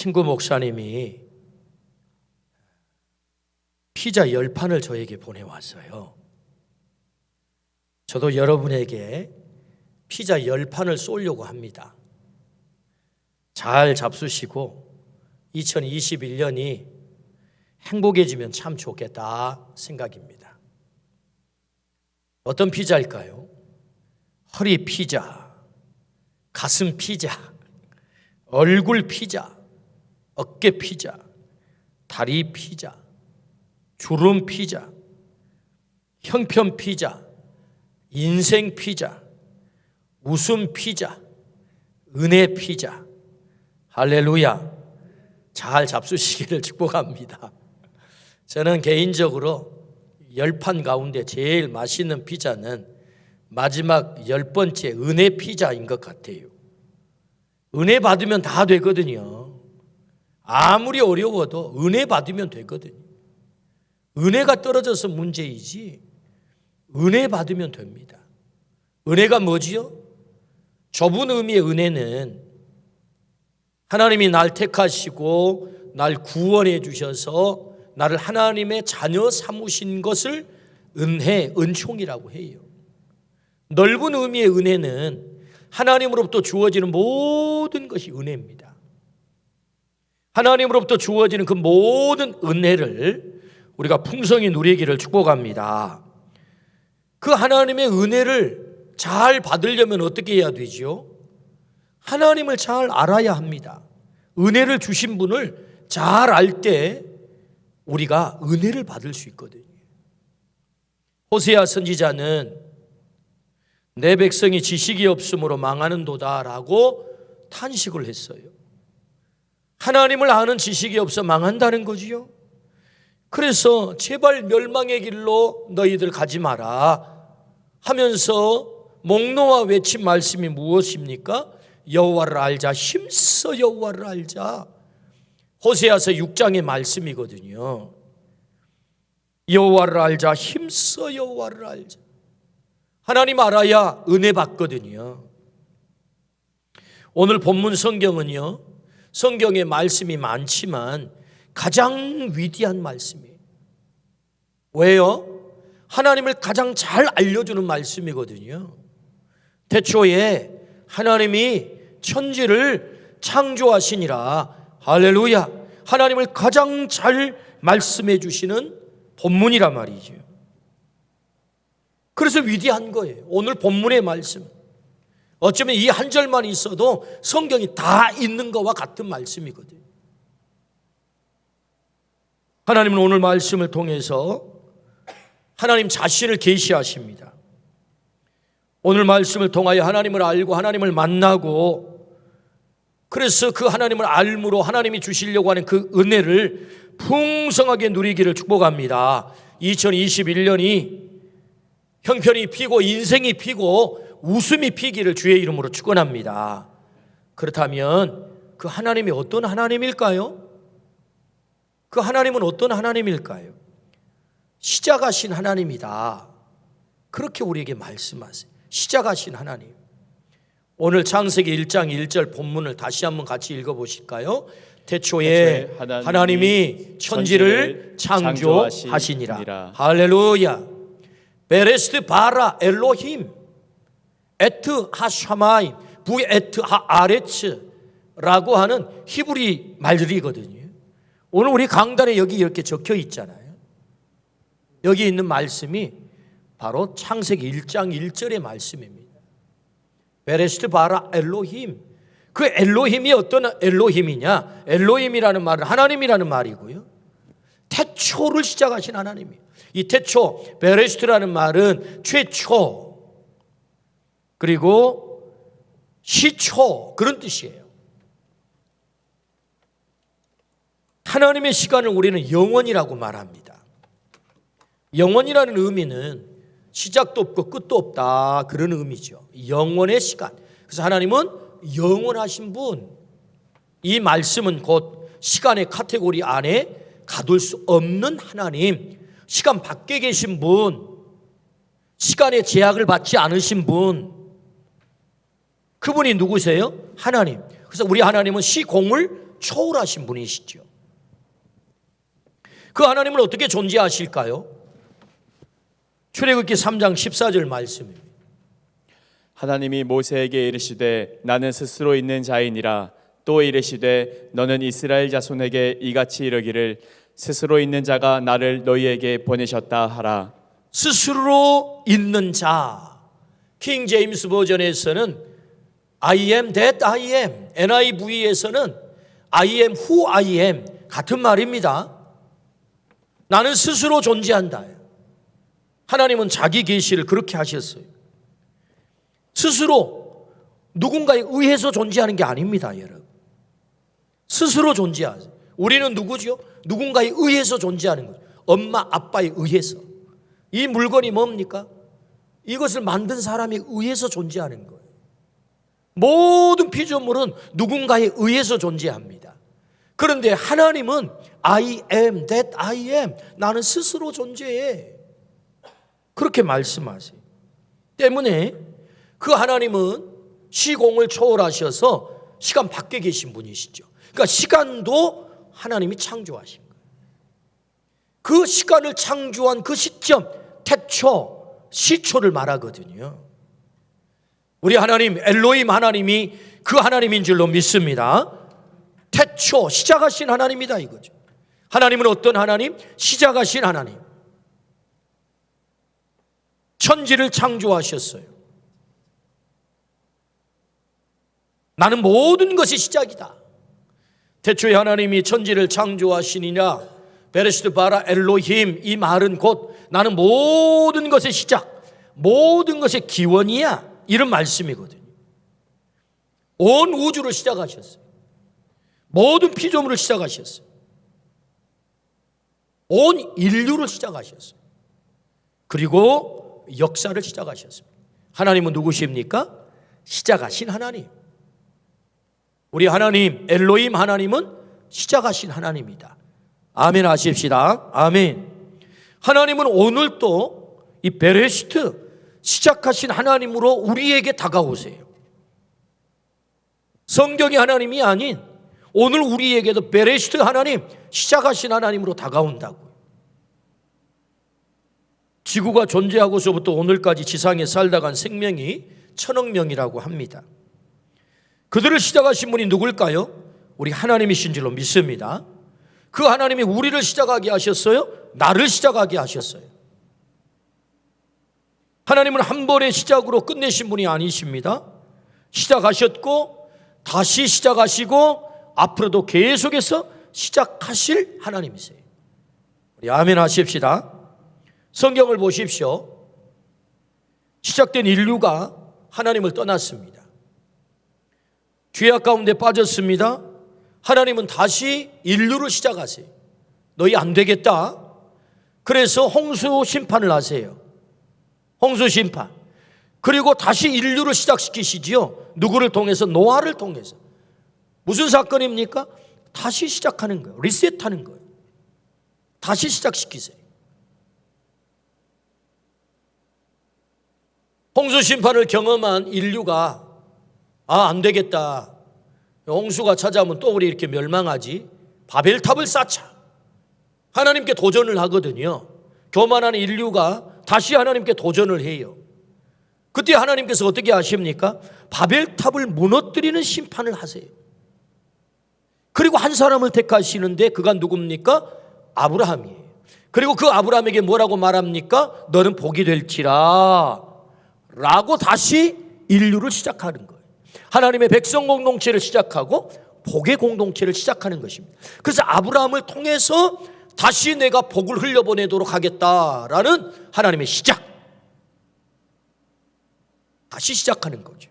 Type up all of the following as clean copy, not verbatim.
친구 목사님이 피자 10판을 저에게 보내왔어요. 저도 여러분에게 피자 10판을 쏘려고 합니다. 잘 잡수시고 2021년이 행복해지면 참 좋겠다 생각입니다. 어떤 피자일까요? 허리 피자, 가슴 피자, 얼굴 피자, 어깨 피자, 다리 피자, 주름 피자, 형편 피자, 인생 피자, 웃음 피자, 은혜 피자. 할렐루야. 잘 잡수시기를 축복합니다. 저는 개인적으로 10판 가운데 제일 맛있는 피자는 마지막 10번째 은혜 피자인 것 같아요. 은혜 받으면 다 되거든요. 아무리 어려워도 은혜 받으면 되거든요. 은혜가 떨어져서 문제이지 은혜 받으면 됩니다. 은혜가 뭐지요? 좁은 의미의 은혜는 하나님이 날 택하시고 날 구원해 주셔서 나를 하나님의 자녀 삼으신 것을 은혜, 은총이라고 해요. 넓은 의미의 은혜는 하나님으로부터 주어지는 모든 것이 은혜입니다. 하나님으로부터 주어지는 그 모든 은혜를 우리가 풍성히 누리기를 축복합니다. 그 하나님의 은혜를 잘 받으려면 어떻게 해야 되죠? 하나님을 잘 알아야 합니다. 은혜를 주신 분을 잘 알 때 우리가 은혜를 받을 수 있거든요. 호세아 선지자는 내 백성이 지식이 없으므로 망하는도다라고 탄식을 했어요. 하나님을 아는 지식이 없어 망한다는 거지요. 그래서 제발 멸망의 길로 너희들 가지 마라 하면서 목놓아 외친 말씀이 무엇입니까? 여호와를 알자, 힘써 여호와를 알자. 호세아서 6장의 말씀이거든요. 여호와를 알자, 힘써 여호와를 알자. 하나님 알아야 은혜 받거든요. 오늘 본문 성경은요, 성경에 말씀이 많지만 가장 위대한 말씀이에요. 왜요? 하나님을 가장 잘 알려주는 말씀이거든요. 태초에 하나님이 천지를 창조하시니라. 할렐루야. 하나님을 가장 잘 말씀해 주시는 본문이란 말이죠. 그래서 위대한 거예요. 오늘 본문의 말씀. 어쩌면 이 한 절만 있어도 성경이 다 있는 것과 같은 말씀이거든요. 하나님은 오늘 말씀을 통해서 하나님 자신을 계시하십니다. 오늘 말씀을 통하여 하나님을 알고 하나님을 만나고 그래서 그 하나님을 알므로 하나님이 주시려고 하는 그 은혜를 풍성하게 누리기를 축복합니다. 2021년이 형편이 피고 인생이 피고 웃음이 피기를 주의 이름으로 축원합니다. 그렇다면 그 하나님이 어떤 하나님일까요? 그 하나님은 어떤 하나님일까요? 시작하신 하나님이다. 그렇게 우리에게 말씀하세요. 시작하신 하나님. 오늘 창세기 1장 1절 본문을 다시 한번 같이 읽어보실까요? 태초에 하나님이 천지를 창조하시니라. 할렐루야. 베레스트 바라 엘로힘 에트 하샤마임 부 에트 하아레츠라고 하는 히브리 말들이거든요. 오늘 우리 강단에 여기 이렇게 적혀 있잖아요. 여기 있는 말씀이 바로 창세기 1장 1절의 말씀입니다. 베레스트 바라 엘로힘. 그 엘로힘이 어떤 엘로힘이냐? 엘로힘이라는 말은 하나님이라는 말이고요. 태초를 시작하신 하나님이에요. 이 태초, 베레스트라는 말은 최초, 그리고 시초, 그런 뜻이에요. 하나님의 시간을 우리는 영원이라고 말합니다. 영원이라는 의미는 시작도 없고 끝도 없다, 그런 의미죠. 영원의 시간. 그래서 하나님은 영원하신 분. 이 말씀은 곧 시간의 카테고리 안에 가둘 수 없는 하나님, 시간 밖에 계신 분, 시간의 제약을 받지 않으신 분, 그분이 누구세요? 하나님. 그래서 우리 하나님은 시공을 초월하신 분이시죠. 그 하나님은 어떻게 존재하실까요? 출애굽기 3장 14절 말씀입니다. 하나님이 모세에게 이르시되 나는 스스로 있는 자이니라. 또 이르시되 너는 이스라엘 자손에게 이같이 이르기를 스스로 있는 자가 나를 너희에게 보내셨다 하라. 스스로 있는 자. 킹 제임스 버전에서는 I am that I am, NIV에서는 I am who I am 같은 말입니다. 나는 스스로 존재한다. 하나님은 자기 계시를 그렇게 하셨어요. 스스로 누군가에 의해서 존재하는 게 아닙니다, 여러분. 스스로 존재하세요. 우리는 누구죠? 누군가에 의해서 존재하는 거죠. 엄마, 아빠에 의해서. 이 물건이 뭡니까? 이것을 만든 사람에 의해서 존재하는 거예요. 모든 피조물은 누군가에 의해서 존재합니다. 그런데 하나님은 I am that I am. 나는 스스로 존재해. 그렇게 말씀하세요. 때문에 그 하나님은 시공을 초월하셔서 시간 밖에 계신 분이시죠. 그러니까 시간도 하나님이 창조하신 거예요. 그 시간을 창조한 그 시점, 태초, 시초를 말하거든요. 우리 하나님, 엘로힘 하나님이 그 하나님인 줄로 믿습니다. 태초, 시작하신 하나님이다 이거죠. 하나님은 어떤 하나님? 시작하신 하나님. 천지를 창조하셨어요. 나는 모든 것이 시작이다. 태초에 하나님이 천지를 창조하시니라. 베레시트 바라 엘로힘, 이 말은 곧 나는 모든 것의 시작, 모든 것의 기원이야, 이런 말씀이거든요. 온 우주를 시작하셨어요. 모든 피조물을 시작하셨어요. 온 인류를 시작하셨어요. 그리고 역사를 시작하셨습니다. 하나님은 누구십니까? 시작하신 하나님. 우리 하나님, 엘로힘 하나님은 시작하신 하나님이다. 아멘 하십시다. 아멘. 하나님은 오늘도 이 베레시트, 시작하신 하나님으로 우리에게 다가오세요. 성경이 하나님이 아닌 오늘 우리에게도 베레시트 하나님, 시작하신 하나님으로 다가온다고요. 지구가 존재하고서부터 오늘까지 지상에 살다 간 생명이 1000억 명이라고 합니다. 그들을 시작하신 분이 누굴까요? 우리 하나님이신 줄로 믿습니다. 그 하나님이 우리를 시작하게 하셨어요? 나를 시작하게 하셨어요. 하나님은 한 번의 시작으로 끝내신 분이 아니십니다. 시작하셨고 다시 시작하시고 앞으로도 계속해서 시작하실 하나님이세요. 우리 아멘 하십시다. 성경을 보십시오. 시작된 인류가 하나님을 떠났습니다. 죄악 가운데 빠졌습니다. 하나님은 다시 인류를 시작하세요. 너희 안 되겠다. 그래서 홍수 심판을 하세요. 홍수 심판. 그리고 다시 인류를 시작시키시지요. 누구를 통해서? 노아를 통해서. 무슨 사건입니까? 다시 시작하는 거예요. 리셋하는 거예요. 다시 시작시키세요. 홍수 심판을 경험한 인류가 안 되겠다. 홍수가 찾아오면 또 우리 이렇게 멸망하지. 바벨탑을 쌓자. 하나님께 도전을 하거든요. 교만한 인류가 다시 하나님께 도전을 해요. 그때 하나님께서 어떻게 하십니까? 바벨탑을 무너뜨리는 심판을 하세요. 그리고 한 사람을 택하시는데 그가 누굽니까? 아브라함이에요. 그리고 그 아브라함에게 뭐라고 말합니까? 너는 복이 될지라 라고 다시 인류를 시작하는 거예요. 하나님의 백성 공동체를 시작하고 복의 공동체를 시작하는 것입니다. 그래서 아브라함을 통해서 다시 내가 복을 흘려보내도록 하겠다라는 하나님의 시작. 다시 시작하는 거죠.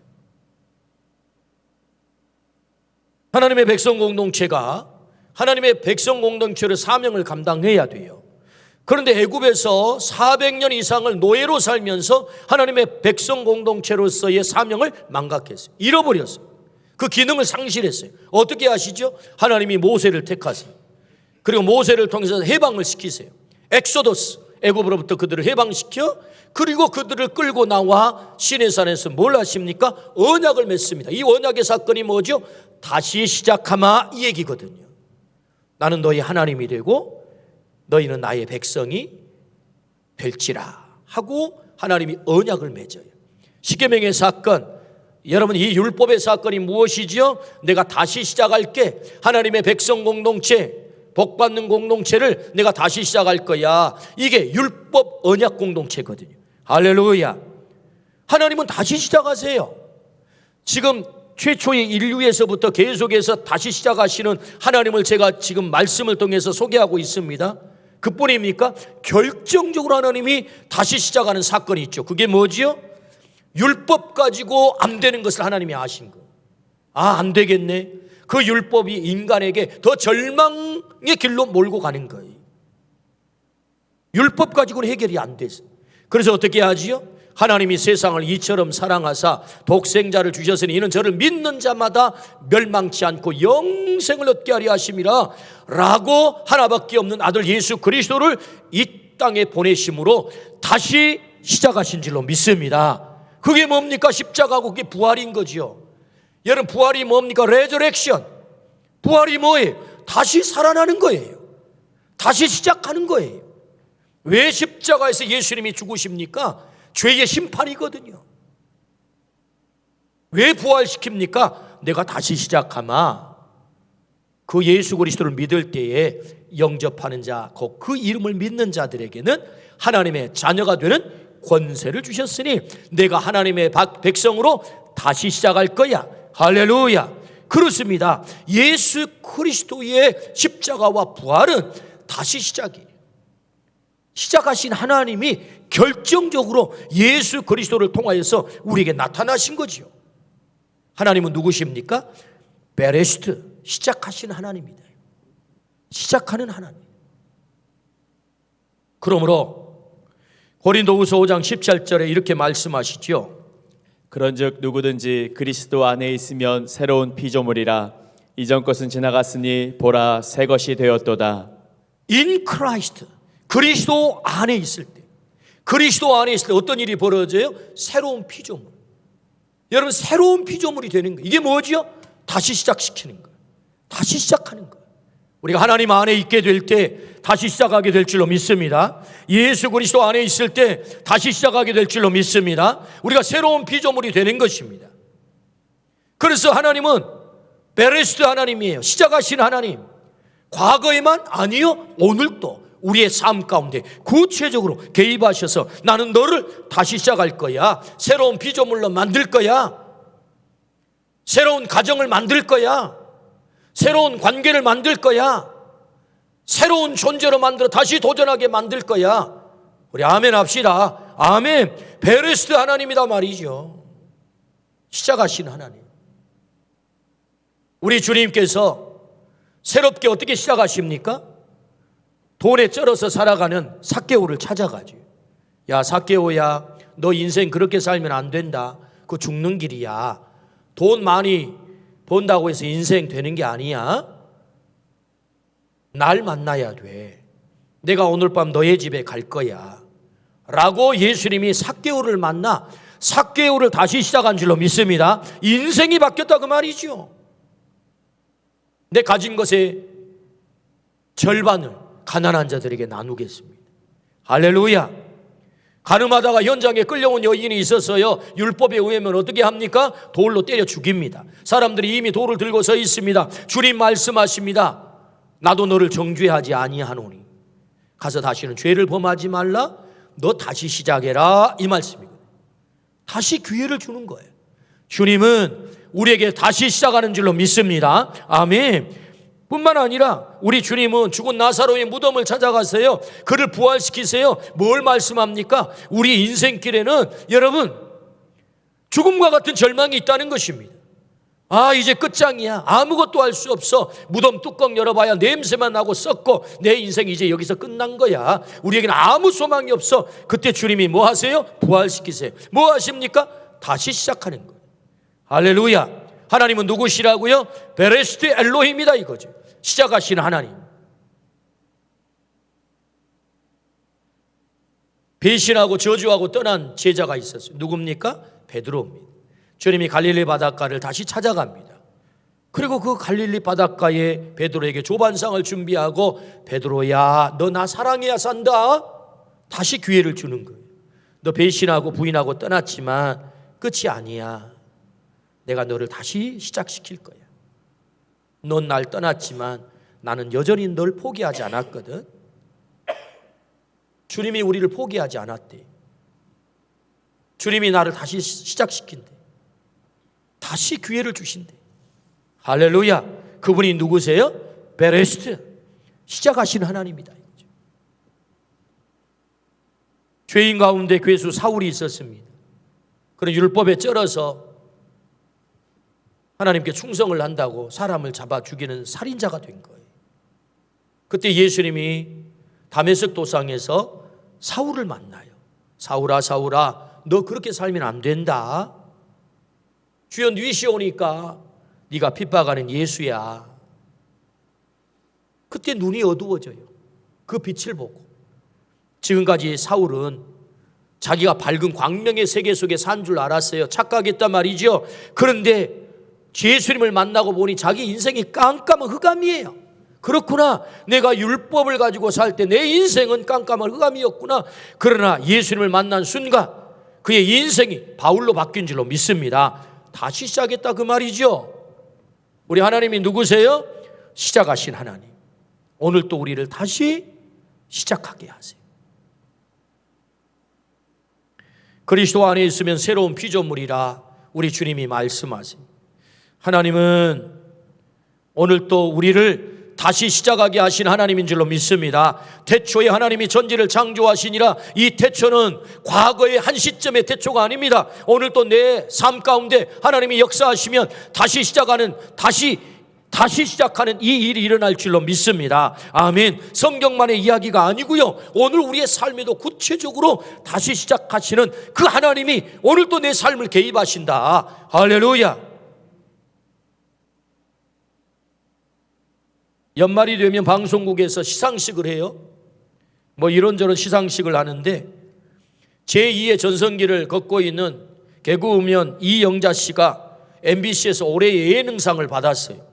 하나님의 백성 공동체가 하나님의 백성 공동체의 사명을 감당해야 돼요. 그런데 애굽에서 400년 이상을 노예로 살면서 하나님의 백성 공동체로서의 사명을 망각했어요. 잃어버렸어요. 그 기능을 상실했어요. 어떻게 하시죠? 하나님이 모세를 택하세요. 그리고 모세를 통해서 해방을 시키세요. 엑소더스, 애굽으로부터 그들을 해방시켜 그리고 그들을 끌고 나와 시내산에서 뭘 하십니까? 언약을 맺습니다. 이 언약의 사건이 뭐죠? 다시 시작하마 이 얘기거든요. 나는 너희 하나님이 되고 너희는 나의 백성이 될지라 하고 하나님이 언약을 맺어요. 십계명의 사건, 여러분 이 율법의 사건이 무엇이죠? 내가 다시 시작할게. 하나님의 백성 공동체, 복받는 공동체를 내가 다시 시작할 거야. 이게 율법 언약 공동체거든요. 할렐루야. 하나님은 다시 시작하세요. 지금 최초의 인류에서부터 계속해서 다시 시작하시는 하나님을 제가 지금 말씀을 통해서 소개하고 있습니다. 그뿐입니까? 결정적으로 하나님이 다시 시작하는 사건이 있죠. 그게 뭐지요? 율법 가지고 안 되는 것을 하나님이 아신 거예요. 아, 안 되겠네. 그 율법이 인간에게 더 절망의 길로 몰고 가는 거예요. 율법 가지고는 해결이 안 돼서. 그래서 어떻게 하지요? 하나님이 세상을 이처럼 사랑하사 독생자를 주셨으니 이는 저를 믿는 자마다 멸망치 않고 영생을 얻게 하려 하심이라 라고 하나밖에 없는 아들 예수 그리스도를 이 땅에 보내심으로 다시 시작하신 줄로 믿습니다. 그게 뭡니까? 십자가고 그게 부활인 거죠. 여러분 부활이 뭡니까? 레저렉션. 부활이 뭐예요? 다시 살아나는 거예요. 다시 시작하는 거예요. 왜 십자가에서 예수님이 죽으십니까? 죄의 심판이거든요. 왜 부활시킵니까? 내가 다시 시작하마. 그 예수 그리스도를 믿을 때에 영접하는 자, 그 이름을 믿는 자들에게는 하나님의 자녀가 되는 권세를 주셨으니 내가 하나님의 백성으로 다시 시작할 거야. 할렐루야. 그렇습니다. 예수 그리스도의 십자가와 부활은 다시 시작이에요. 시작하신 하나님이 결정적으로 예수 그리스도를 통하여서 우리에게 나타나신 거죠. 하나님은 누구십니까? 베레스트, 시작하신 하나님입니다. 시작하는 하나님. 그러므로 고린도후서 5장 17절에 이렇게 말씀하시죠. 그런즉 누구든지 그리스도 안에 있으면 새로운 피조물이라 이전 것은 지나갔으니 보라 새 것이 되었도다. In Christ, 그리스도 안에 있을 때, 그리스도 안에 있을 때 어떤 일이 벌어져요? 새로운 피조물. 여러분 새로운 피조물이 되는 거예요. 이게 뭐죠? 다시 시작시키는 거예요. 다시 시작하는 거예요. 우리가 하나님 안에 있게 될 때 다시 시작하게 될 줄로 믿습니다. 예수 그리스도 안에 있을 때 다시 시작하게 될 줄로 믿습니다. 우리가 새로운 피조물이 되는 것입니다. 그래서 하나님은 베레스트 하나님이에요. 시작하신 하나님. 과거에만 아니요, 오늘도 우리의 삶 가운데 구체적으로 개입하셔서 나는 너를 다시 시작할 거야. 새로운 피조물로 만들 거야. 새로운 가정을 만들 거야. 새로운 관계를 만들 거야. 새로운 존재로 만들어 다시 도전하게 만들 거야. 우리 아멘 합시다. 아멘. 베레스트 하나님이다 말이죠. 시작하신 하나님. 우리 주님께서 새롭게 어떻게 시작하십니까? 돈에 쩔어서 살아가는 삭개오를 찾아가죠. 야 삭개오야, 너 인생 그렇게 살면 안 된다. 그거 죽는 길이야. 돈 많이 본다고 해서 인생 되는 게 아니야. 날 만나야 돼. 내가 오늘 밤 너의 집에 갈 거야 라고 예수님이 삭개오를 만나 삭개오를 다시 시작한 줄로 믿습니다. 인생이 바뀌었다 그 말이죠. 내 가진 것의 절반을 가난한 자들에게 나누겠습니다. 할렐루야. 가늠하다가 현장에 끌려온 여인이 있어서요, 율법에 의하면 어떻게 합니까? 돌로 때려 죽입니다. 사람들이 이미 돌을 들고 서 있습니다. 주님 말씀하십니다. 나도 너를 정죄하지 아니하노니 가서 다시는 죄를 범하지 말라. 너 다시 시작해라. 이 말씀이거든요. 다시 기회를 주는 거예요. 주님은 우리에게 다시 시작하는 줄로 믿습니다. 아멘. 뿐만 아니라 우리 주님은 죽은 나사로의 무덤을 찾아가세요. 그를 부활시키세요. 뭘 말씀합니까? 우리 인생길에는 여러분 죽음과 같은 절망이 있다는 것입니다. 아 이제 끝장이야. 아무것도 할 수 없어. 무덤 뚜껑 열어봐야 냄새만 나고 썩고 내 인생 이제 여기서 끝난 거야. 우리에게는 아무 소망이 없어. 그때 주님이 뭐 하세요? 부활시키세요. 뭐 하십니까? 다시 시작하는 거예요. 할렐루야. 하나님은 누구시라고요? 베레스트 엘로힘이다 이거죠. 시작하시는 하나님. 배신하고 저주하고 떠난 제자가 있었어요. 누굽니까? 베드로입니다. 주님이 갈릴리 바닷가를 다시 찾아갑니다. 그리고 그 갈릴리 바닷가에 베드로에게 조반상을 준비하고 베드로야, 너 나 사랑해야 산다. 다시 기회를 주는 거예요. 너 배신하고 부인하고 떠났지만 끝이 아니야. 내가 너를 다시 시작시킬 거야. 넌 날 떠났지만 나는 여전히 널 포기하지 않았거든. 주님이 우리를 포기하지 않았대. 주님이 나를 다시 시작시킨대. 다시 기회를 주신대. 할렐루야. 그분이 누구세요? 베레스트. 시작하신 하나님이다. 죄인 가운데 괴수 사울이 있었습니다. 그런 율법에 쩔어서 하나님께 충성을 한다고 사람을 잡아 죽이는 살인자가 된 거예요. 그때 예수님이 다메섹 도상에서 사울을 만나요. 사울아, 사울아, 너 그렇게 살면 안 된다. 주여 뉘시 오니까 네가 핍박하는 예수야. 그때 눈이 어두워져요. 그 빛을 보고. 지금까지 사울은 자기가 밝은 광명의 세계 속에 산 줄 알았어요. 착각했단 말이죠. 그런데 예수님을 만나고 보니 자기 인생이 깜깜한 흑암이에요. 그렇구나. 내가 율법을 가지고 살 때 내 인생은 깜깜한 흑암이었구나. 그러나 예수님을 만난 순간 그의 인생이 바울로 바뀐 줄로 믿습니다. 다시 시작했다 그 말이죠. 우리 하나님이 누구세요? 시작하신 하나님. 오늘 또 우리를 다시 시작하게 하세요. 그리스도 안에 있으면 새로운 피조물이라 우리 주님이 말씀하세요. 하나님은 오늘 또 우리를 다시 시작하게 하신 하나님인 줄로 믿습니다. 태초에 하나님이 전지를 창조하시니라. 이 태초는 과거의 한 시점의 태초가 아닙니다. 오늘 또 내 삶 가운데 하나님이 역사하시면 다시 시작하는 다시 시작하는 이 일이 일어날 줄로 믿습니다. 아멘. 성경만의 이야기가 아니고요. 오늘 우리의 삶에도 구체적으로 다시 시작하시는 그 하나님이 오늘 또 내 삶을 개입하신다. 할렐루야. 연말이 되면 방송국에서 시상식을 해요. 뭐 이런저런 시상식을 하는데 제2의 전성기를 걷고 있는 개그우먼 이영자 씨가 MBC에서 올해의 예능상을 받았어요.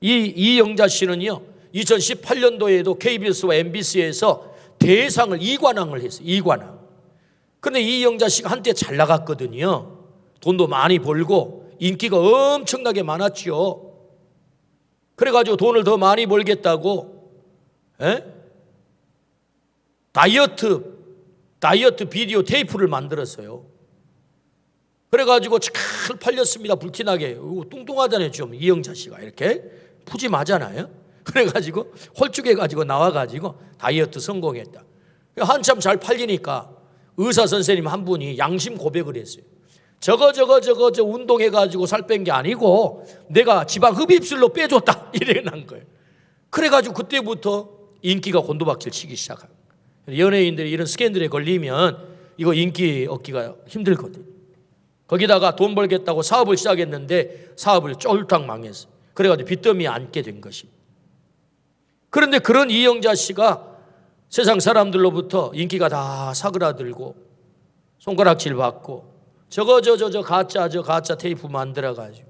이 이영자 씨는요 2018년도에도 KBS와 MBC에서 대상을 2관왕을 했어요. 2관왕. 그런데 이영자 씨가 한때 잘 나갔거든요. 돈도 많이 벌고 인기가 엄청나게 많았죠. 그래가지고 돈을 더 많이 벌겠다고 다이어트 비디오 테이프를 만들었어요. 그래가지고 잘 팔렸습니다. 불티나게. 뚱뚱하잖아요. 좀 이영자 씨가 이렇게 푸짐하잖아요. 그래가지고 홀쭉해가지고 나와가지고 다이어트 성공했다. 한참 잘 팔리니까 의사 선생님 한 분이 양심 고백을 했어요. 저거 운동해가지고 살 뺀 게 아니고 내가 지방 흡입술로 빼줬다. 이래 난 거예요. 그래가지고 그때부터 인기가 곤두박질 치기 시작한 거예요. 연예인들이 이런 스캔들에 걸리면 이거 인기 얻기가 힘들거든요. 거기다가 돈 벌겠다고 사업을 시작했는데 사업을 쫄딱 망했어요. 그래가지고 빚더미에 앉게 된 것입니다. 그런데 그런 이영자 씨가 세상 사람들로부터 인기가 다 사그라들고 손가락질 받고 저거 가짜 테이프 만들어가지고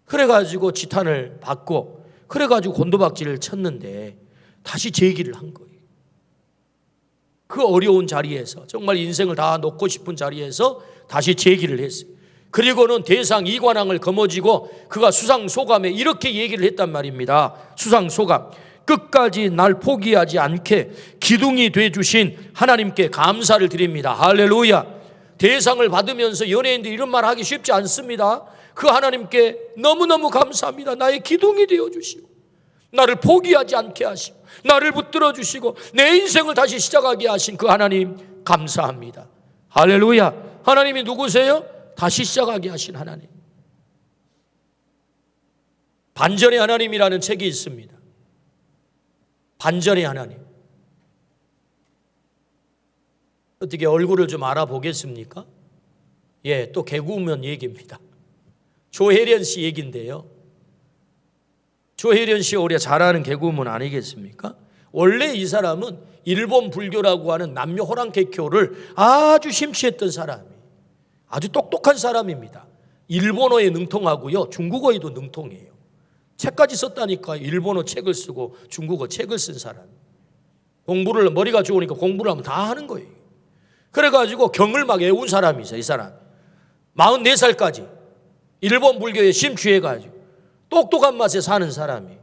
그래가지고 지탄을 받고 그래가지고 곤두박질을 쳤는데 다시 재기를 한 거예요. 그 어려운 자리에서 정말 인생을 다 놓고 싶은 자리에서 다시 재기를 했어요. 그리고는 대상 2관왕을 거머쥐고 그가 수상소감에 이렇게 얘기를 했단 말입니다. 수상소감. 끝까지 날 포기하지 않게 기둥이 돼주신 하나님께 감사를 드립니다. 할렐루야. 대상을 받으면서 연예인들이 이런 말 하기 쉽지 않습니다. 그 하나님께 너무너무 감사합니다. 나의 기둥이 되어주시고 나를 포기하지 않게 하시고 나를 붙들어 주시고 내 인생을 다시 시작하게 하신 그 하나님 감사합니다. 할렐루야. 하나님이 누구세요? 다시 시작하게 하신 하나님. 반전의 하나님이라는 책이 있습니다. 반전의 하나님. 어떻게 얼굴을 좀 알아보겠습니까? 예, 또 개그우먼 얘기입니다. 조혜련 씨 얘기인데요. 조혜련 씨 오히려 잘 아는 개그우먼 아니겠습니까? 원래 이 사람은 일본 불교라고 하는 남녀 호랑개교를 아주 심취했던 사람이에요. 아주 똑똑한 사람입니다. 일본어에 능통하고요, 중국어에도 능통해요. 책까지 썼다니까. 일본어 책을 쓰고 중국어 책을 쓴 사람. 공부를, 머리가 좋으니까 공부를 하면 다 하는 거예요. 그래가지고 경을 막 외운 사람이 있어요. 이 사람 44살까지 일본 불교에 심취해가지고 똑똑한 맛에 사는 사람이.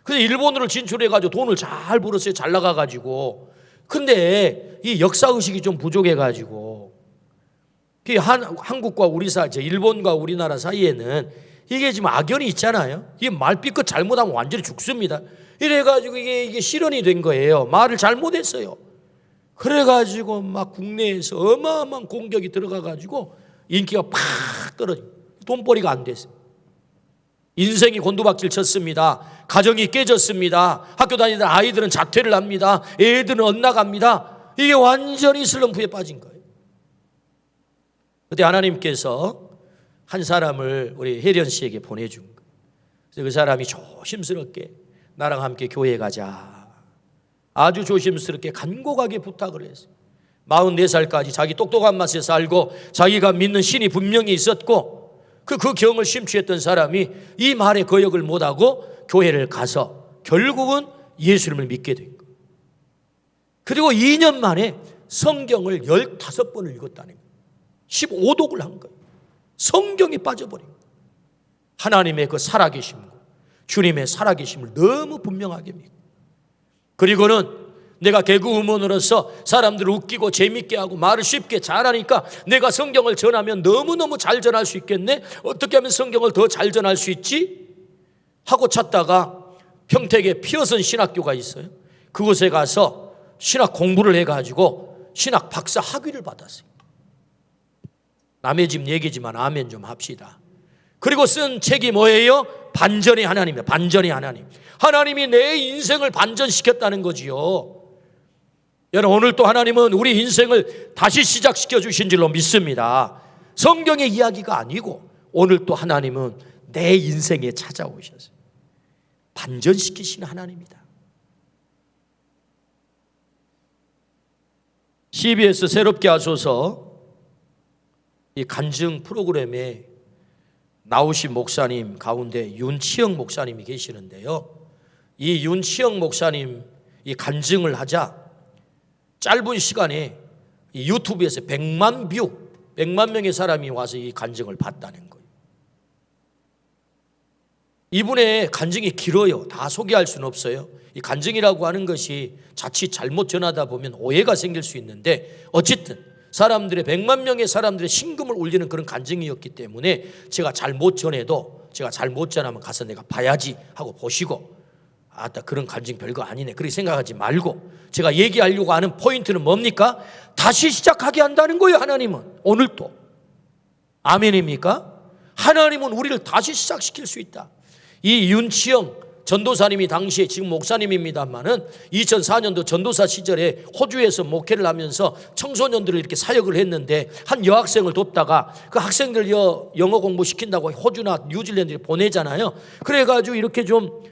그래서 일본으로 진출해가지고 돈을 잘 벌었어요. 잘 나가가지고. 근데 이 역사의식이 좀 부족해가지고 한국과 우리 사이, 일본과 우리나라 사이에는 이게 지금 악연이 있잖아요. 이게 말삐끗 잘못하면 완전히 죽습니다. 이래가지고 이게 실현이 된 거예요. 말을 잘못했어요. 그래가지고 막 국내에서 어마어마한 공격이 들어가가지고 인기가 팍 떨어지고 돈벌이가 안 됐어요. 인생이 곤두박질 쳤습니다. 가정이 깨졌습니다. 학교 다니던 아이들은 자퇴를 합니다. 애들은 엇나갑니다. 이게 완전히 슬럼프에 빠진 거예요. 그때 하나님께서 한 사람을 우리 혜련 씨에게 보내준 거예요. 그래서 그 사람이 조심스럽게 나랑 함께 교회 가자. 아주 조심스럽게 간곡하게 부탁을 했어요. 44살까지 자기 똑똑한 맛에 살고 자기가 믿는 신이 분명히 있었고 그 경을 심취했던 사람이 이 말에 거역을 못하고 교회를 가서 결국은 예수님을 믿게 된 거예요. 그리고 2년 만에 성경을 15번을 읽었다는 거예요. 15독을 한 거예요. 성경이 빠져버린 거예요. 하나님의 그 살아계심과 주님의 살아계심을 너무 분명하게 믿고, 그리고는 내가 개그우먼으로서 사람들을 웃기고 재밌게 하고 말을 쉽게 잘하니까 내가 성경을 전하면 너무너무 잘 전할 수 있겠네? 어떻게 하면 성경을 더 잘 전할 수 있지? 하고 찾다가 평택에 피어선 신학교가 있어요. 그곳에 가서 신학 공부를 해가지고 신학 박사 학위를 받았어요. 남의 집 얘기지만 아멘 좀 합시다. 그리고 쓴 책이 뭐예요? 반전의 하나님이에요. 반전의 하나님. 하나님이 내 인생을 반전시켰다는 거지요. 여러분, 오늘 또 하나님은 우리 인생을 다시 시작시켜 주신 줄로 믿습니다. 성경의 이야기가 아니고 오늘 또 하나님은 내 인생에 찾아오셨어요. 반전시키시는 하나님이다. CBS 새롭게 하소서 이 간증 프로그램에 나오신 목사님 가운데 윤치영 목사님이 계시는데요. 이 윤치영 목사님 이 간증을 하자 짧은 시간에 이 유튜브에서 100만 명의 사람이 와서 이 간증을 봤다는 거예요. 이분의 간증이 길어요. 다 소개할 수는 없어요. 이 간증이라고 하는 것이 자칫 잘못 전하다 보면 오해가 생길 수 있는데 어쨌든 사람들의 100만 명의 사람들의 신금을 올리는 그런 간증이었기 때문에 제가 잘못 전해도 제가 잘못 전하면 가서 내가 봐야지 하고 보시고 아따 그런 간증 별거 아니네 그렇게 생각하지 말고 제가 얘기하려고 하는 포인트는 뭡니까? 다시 시작하게 한다는 거예요. 하나님은 오늘 또 아멘입니까? 하나님은 우리를 다시 시작시킬 수 있다. 이 윤치영 전도사님이 당시에 지금 목사님입니다만은 2004년도 전도사 시절에 호주에서 목회를 하면서 청소년들을 이렇게 사역을 했는데 한 여학생을 돕다가 그 학생들 영어 공부시킨다고 호주나 뉴질랜드에 보내잖아요. 그래가지고 이렇게 좀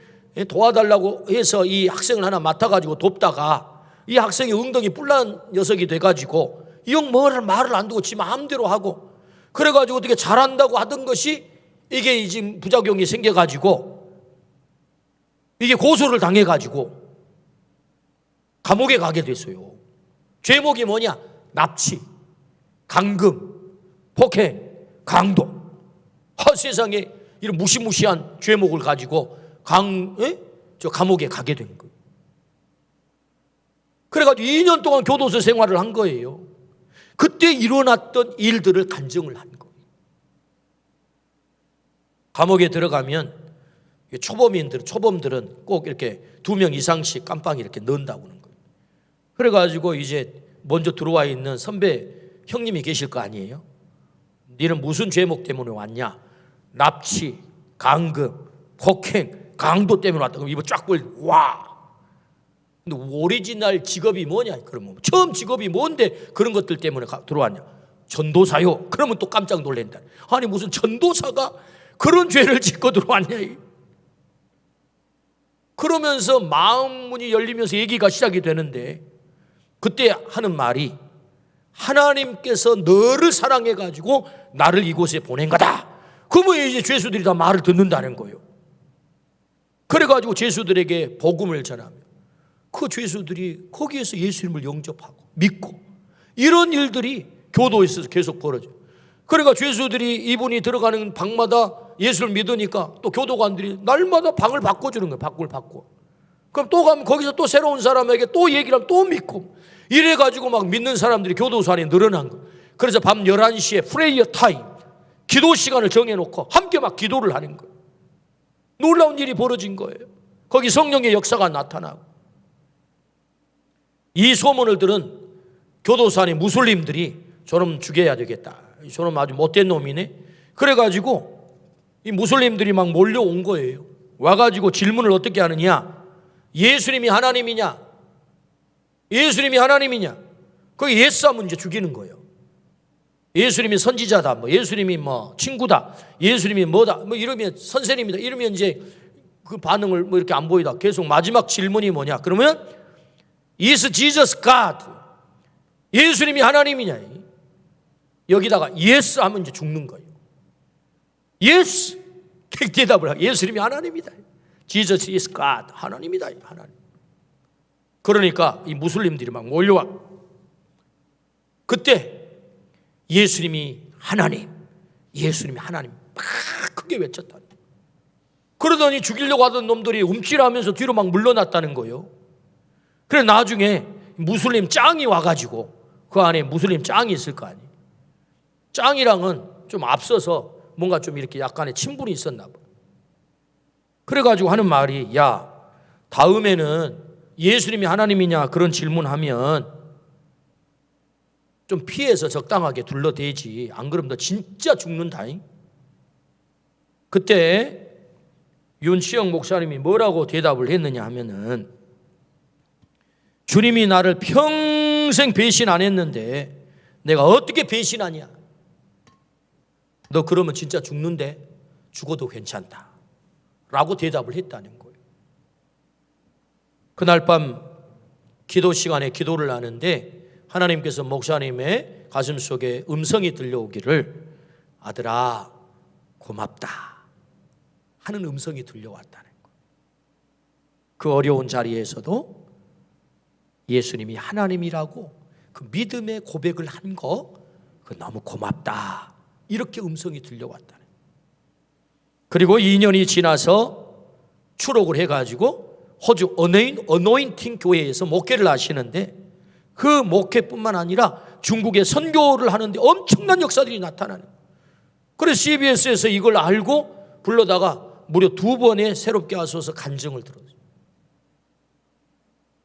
도와달라고 해서 이 학생을 하나 맡아가지고 돕다가 이 학생이 엉덩이 뿔난 녀석이 돼가지고 이 형 말을 안 두고 지 마음대로 하고 그래가지고 어떻게 잘한다고 하던 것이 이게 지금 부작용이 생겨가지고 이게 고소를 당해가지고 감옥에 가게 됐어요. 죄목이 뭐냐? 납치, 강금, 폭행, 강도. 세상에 이런 무시무시한 죄목을 가지고 감옥에 가게 된 거예요. 그래가지고 2년 동안 교도소 생활을 한 거예요. 그때 일어났던 일들을 간증을 한 거예요. 감옥에 들어가면 초범들은 꼭 이렇게 2명 이상씩 깜빵에 이렇게 넣는다고 하는 거예요. 그래가지고 이제 먼저 들어와 있는 선배 형님이 계실 거 아니에요? 너는 무슨 죄목 때문에 왔냐? 납치, 강금, 폭행, 강도 때문에 왔다. 그럼 입을 쫙 벌리고 와. 근데 오리지널 직업이 뭐냐? 그러면 처음 직업이 뭔데 그런 것들 때문에 들어왔냐? 전도사요. 그러면 또 깜짝 놀란다. 아니 무슨 전도사가 그런 죄를 짓고 들어왔냐? 그러면서 마음 문이 열리면서 얘기가 시작이 되는데 그때 하는 말이 하나님께서 너를 사랑해 가지고 나를 이곳에 보낸 거다. 그러면 이제 죄수들이 다 말을 듣는다는 거예요. 그래 가지고 죄수들에게 복음을 전하며 그 죄수들이 거기에서 예수님을 영접하고 믿고 이런 일들이 교도에서 계속 벌어져요. 그러니까 죄수들이 이분이 들어가는 방마다 예수를 믿으니까 또 교도관들이 날마다 방을 바꿔주는 거예요. 방을 바꿔. 그럼 또 가면 거기서 또 새로운 사람에게 또 얘기를 하면 또 믿고 이래가지고 막 믿는 사람들이 교도소 안에 늘어난 거예요. 그래서 밤 11시에 프레이어 타임, 기도 시간을 정해놓고 함께 막 기도를 하는 거예요. 놀라운 일이 벌어진 거예요. 거기 성령의 역사가 나타나고 이 소문을 들은 교도소 안에 무슬림들이 저놈 죽여야 되겠다. 저놈 아주 못된 놈이네. 그래가지고 이 무슬림들이 막 몰려온 거예요. 와가지고 질문을 어떻게 하느냐. 예수님이 하나님이냐? 예수님이 하나님이냐? 거기 예스 하면 이제 죽이는 거예요. 예수님이 선지자다. 뭐 예수님이 뭐 친구다. 예수님이 뭐다. 뭐 이러면 선생님이다. 이러면 이제 그 반응을 뭐 이렇게 안 보이다. 계속 마지막 질문이 뭐냐? 그러면 Is Jesus God? 예수님이 하나님이냐? 여기다가 yes 하면 이제 죽는 거예요. yes. 대답을 하고 예수님이 하나님이다. Jesus is God. 하나님이다. 하나님. 그러니까 이 무슬림들이 막 몰려와. 그때 예수님이 하나님, 예수님이 하나님 막 크게 외쳤다. 그러더니 죽이려고 하던 놈들이 움찔하면서 뒤로 막 물러났다는 거예요. 그래 나중에 무슬림 짱이 와가지고 그 안에 무슬림 짱이 있을 거 아니에요. 짱이랑은 좀 앞서서 뭔가 좀 이렇게 약간의 친분이 있었나 봐. 그래가지고 하는 말이 야 다음에는 예수님이 하나님이냐 그런 질문하면 좀 피해서 적당하게 둘러대지. 안 그러면 너 진짜 죽는다잉. 그때 윤치영 목사님이 뭐라고 대답을 했느냐 하면은 주님이 나를 평생 배신 안 했는데 내가 어떻게 배신하냐. 너 그러면 진짜 죽는데 죽어도 괜찮다 라고 대답을 했다는 거예요. 그날 밤 기도 시간에 기도를 하는데 하나님께서 목사님의 가슴 속에 음성이 들려오기를 아들아 고맙다 하는 음성이 들려왔다는 거예요. 그 어려운 자리에서도 예수님이 하나님이라고 그 믿음의 고백을 한 거 그 너무 고맙다 이렇게 음성이 들려왔다는 거예요. 그리고 2년이 지나서 추록을 해가지고 호주 어노인팅 교회에서 목회를 하시는데 그 목회뿐만 아니라 중국에 선교를 하는데 엄청난 역사들이 나타나는 거예요. 그래서 CBS에서 이걸 알고 불러다가 무려 2번의 새롭게 하소서 간증을 들었어요.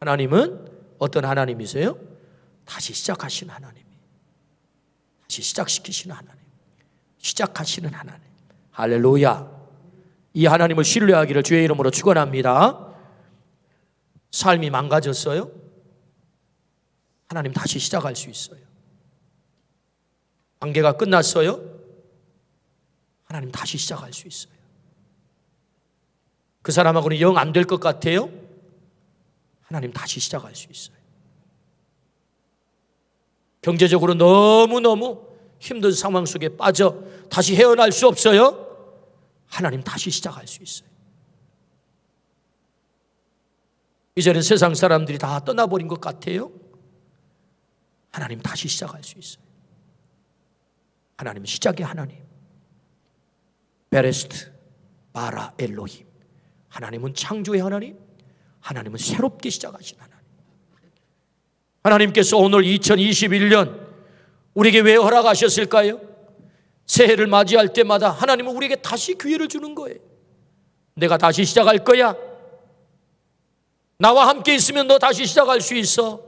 하나님은 어떤 하나님이세요? 다시 시작하시는 하나님. 다시 시작시키시는 하나님. 시작하시는 하나님. 할렐루야. 이 하나님을 신뢰하기를 주의 이름으로 축원합니다. 삶이 망가졌어요? 하나님 다시 시작할 수 있어요. 관계가 끝났어요? 하나님 다시 시작할 수 있어요. 그 사람하고는 영 안 될 것 같아요? 하나님 다시 시작할 수 있어요. 경제적으로 너무너무 힘든 상황 속에 빠져 다시 헤어날 수 없어요? 하나님 다시 시작할 수 있어요. 이제는 세상 사람들이 다 떠나버린 것 같아요? 하나님 다시 시작할 수 있어요. 하나님은 시작의 하나님. 베레스트 바라 엘로힘. 하나님은 창조의 하나님. 하나님은 새롭게 시작하신 하나님. 하나님께서 오늘 2021년 우리에게 왜 허락하셨을까요? 새해를 맞이할 때마다 하나님은 우리에게 다시 기회를 주는 거예요. 내가 다시 시작할 거야. 나와 함께 있으면 너 다시 시작할 수 있어.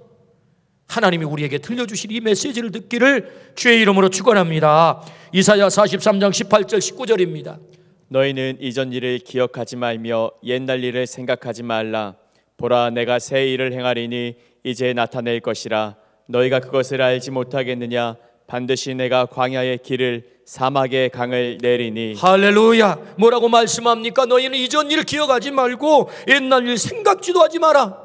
하나님이 우리에게 들려주신 이 메시지를 듣기를 주의 이름으로 축원합니다. 이사야 43장 18절 19절입니다. 너희는 이전 일을 기억하지 말며 옛날 일을 생각하지 말라. 보라 내가 새 일을 행하리니 이제 나타낼 것이라. 너희가 그것을 알지 못하겠느냐. 반드시 내가 광야의 길을 사막의 강을 내리니. 할렐루야. 뭐라고 말씀합니까? 너희는 이전 일 기억하지 말고 옛날 일 생각지도 하지 마라.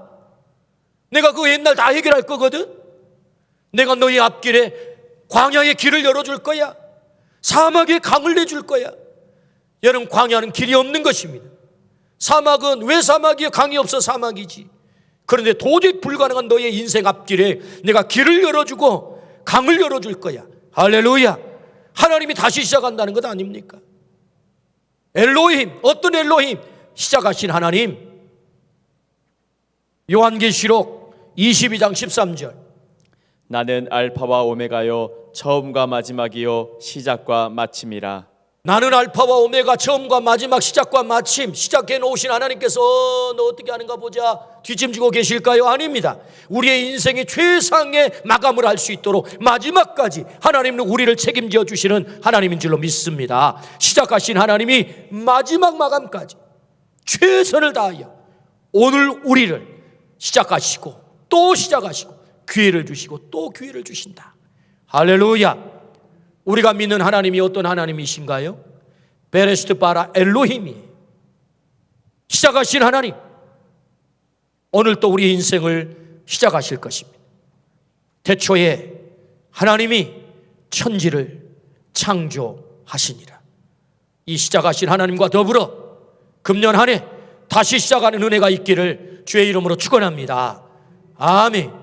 내가 그 옛날 다 해결할 거거든. 내가 너희 앞길에 광야의 길을 열어줄 거야. 사막의 강을 내줄 거야. 여러분, 광야는 길이 없는 것입니다. 사막은 왜 사막이에요? 강이 없어 사막이지. 그런데 도저히 불가능한 너의 인생 앞길에 내가 길을 열어주고 강을 열어줄 거야. 할렐루야. 하나님이 다시 시작한다는 것 아닙니까? 엘로힘, 어떤 엘로힘? 시작하신 하나님. 요한계시록 22장 13절. 나는 알파와 오메가요 처음과 마지막이요 시작과 마침이라. 나는 알파와 오메가, 처음과 마지막, 시작과 마침. 시작해 놓으신 하나님께서 너 어떻게 하는가 보자 뒷짐지고 계실까요? 아닙니다. 우리의 인생이 최상의 마감을 할 수 있도록 마지막까지 하나님은 우리를 책임져 주시는 하나님인 줄로 믿습니다. 시작하신 하나님이 마지막 마감까지 최선을 다하여 오늘 우리를 시작하시고 또 시작하시고 기회를 주시고 또 기회를 주신다. 할렐루야. 우리가 믿는 하나님이 어떤 하나님이신가요? 베레스트 바라 엘로힘이 시작하신 하나님, 오늘 또 우리 인생을 시작하실 것입니다. 태초에 하나님이 천지를 창조하시니라. 이 시작하신 하나님과 더불어 금년 한 해 다시 시작하는 은혜가 있기를 주의 이름으로 축원합니다. 아멘.